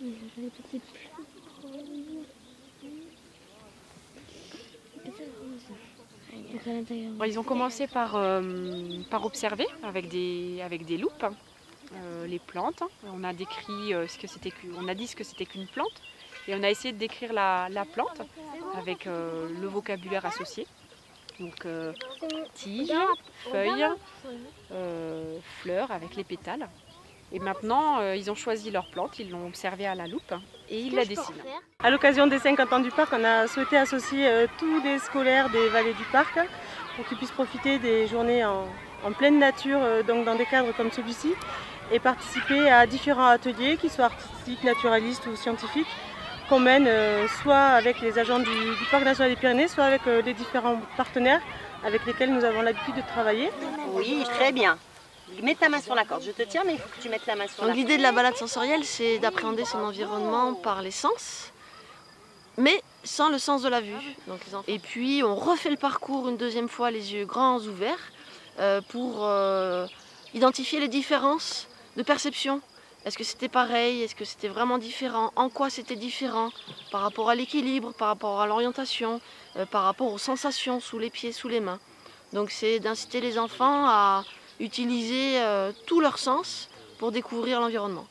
Les petits Ils ont commencé par observer avec des loupes les plantes. On a décrit on a dit ce que c'était qu'une plante et on a essayé de décrire la plante avec le vocabulaire associé. Donc tige, feuilles, fleurs avec les pétales. Et maintenant, ils ont choisi leur plante, ils l'ont observée à la loupe et ils la dessinent. À l'occasion des 50 ans du parc, on a souhaité associer tous les scolaires des vallées du parc pour qu'ils puissent profiter des journées en pleine nature, donc dans des cadres comme celui-ci, et participer à différents ateliers, qu'ils soient artistiques, naturalistes ou scientifiques, qu'on mène soit avec les agents du Parc national des Pyrénées, soit avec les différents partenaires avec lesquels nous avons l'habitude de travailler. Oui, très bien. Mets ta main sur la corde, je te tiens, mais il faut que tu mettes la main sur la corde. L'idée de la balade sensorielle, c'est d'appréhender son environnement par les sens, mais sans le sens de la vue. Et puis on refait le parcours une deuxième fois, les yeux grands ouverts, pour identifier les différences de perception. Est-ce que c'était pareil? Est-ce que c'était vraiment différent? En quoi c'était différent? Par rapport à l'équilibre, par rapport à l'orientation, par rapport aux sensations sous les pieds, sous les mains. Donc c'est d'inciter les enfants à utiliser tous leurs sens pour découvrir l'environnement.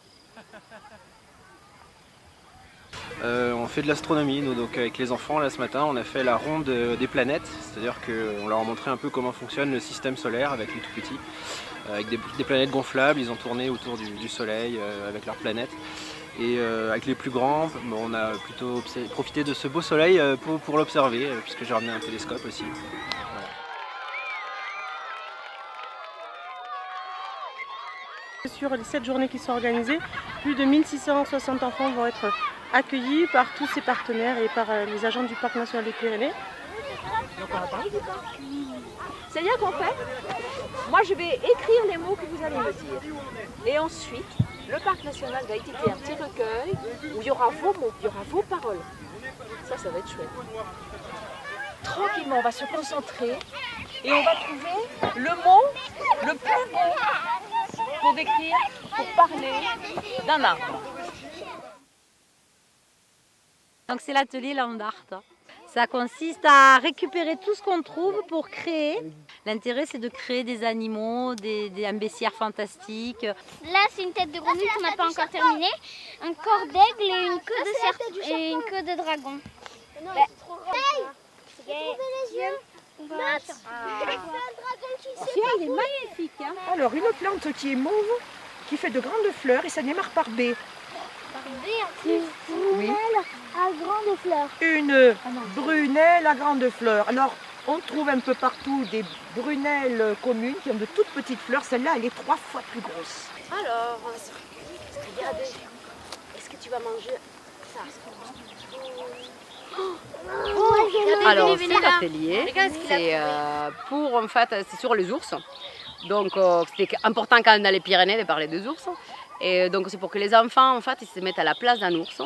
On fait de l'astronomie, nous, donc avec les enfants, là ce matin, on a fait la ronde des planètes, c'est-à-dire qu'on leur a montré un peu comment fonctionne le système solaire avec les tout petits, avec des planètes gonflables, ils ont tourné autour du Soleil avec leurs planètes. Et avec les plus grands, on a plutôt profité de ce beau soleil pour l'observer, puisque j'ai ramené un télescope aussi. Voilà. Sur les 7 journées qui sont organisées, plus de 1660 enfants vont être accueillis par tous ces partenaires et par les agents du Parc national des Pyrénées. Donc on va parler du parc. C'est-à-dire qu'en fait, moi je vais écrire les mots que vous allez me dire. Et ensuite, le parc national va éditer un petit recueil où il y aura vos mots, il y aura vos paroles. Ça va être chouette. Tranquillement, on va se concentrer et on va trouver le mot le plus beau pour décrire, pour parler d'un arbre. Donc c'est l'atelier Land Art. Ça consiste à récupérer tout ce qu'on trouve pour créer. L'intérêt c'est de créer des animaux, un bestiaire fantastique. Là c'est une tête de grenouille qu'on n'a pas encore terminée, un corps d'aigle et une queue de serpent et une queue de dragon. Non, c'est trop rare. J'ai trouvé les yeux. Il est magnifique. Hein. Alors une plante qui est mauve, qui fait de grandes fleurs et ça démarre par B. Une brunelle à grande fleur. Une brunelle à grande fleur. Alors, on trouve un peu partout des brunelles communes qui ont de toutes petites fleurs. Celle-là, elle est 3 fois plus grosse. Alors, regardez, est-ce que tu vas manger ça? Alors cet atelier, c'est pour en fait, c'est sur les ours. Donc c'était important quand même dans les Pyrénées de parler des ours. Et donc c'est pour que les enfants en fait ils se mettent à la place d'un ours.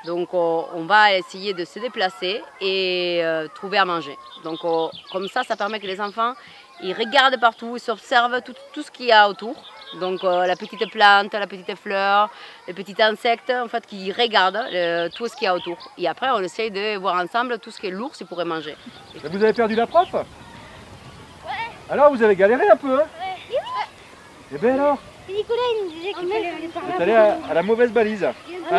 Donc on va essayer de se déplacer et trouver à manger. Donc comme ça permet que les enfants ils regardent partout, ils s'observent tout ce qu'il y a autour. Donc la petite plante, la petite fleur, les petits insectes en fait qui regardent tout ce qu'il y a autour. Et après on essaye de voir ensemble tout ce que l'ours pourrait manger. Vous avez perdu la prof? Ouais. Alors vous avez galéré un peu, hein? Ouais. Et bien alors? Nicolas il nous disait qu'il fallait aller par là. Vous êtes allé à la mauvaise balise.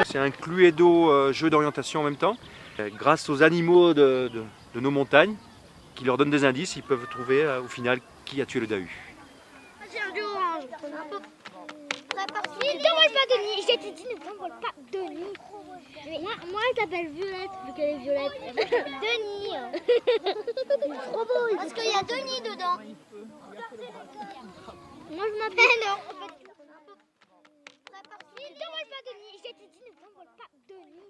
C'est un Cluedo jeu d'orientation en même temps. Grâce aux animaux de nos montagnes, qui leur donnent des indices, ils peuvent trouver au final qui a tué le Dahu. Ne vole pas Denis, je t'ai dit ne vole pas Denis. Moi je l'appelle Violette, vu qu'elle est violette. Denis. Trop beau. Parce qu'il y a Denis dedans. Moi je m'appelle. Non. Ne vole pas Denis, je t'ai dit ne vole pas Denis.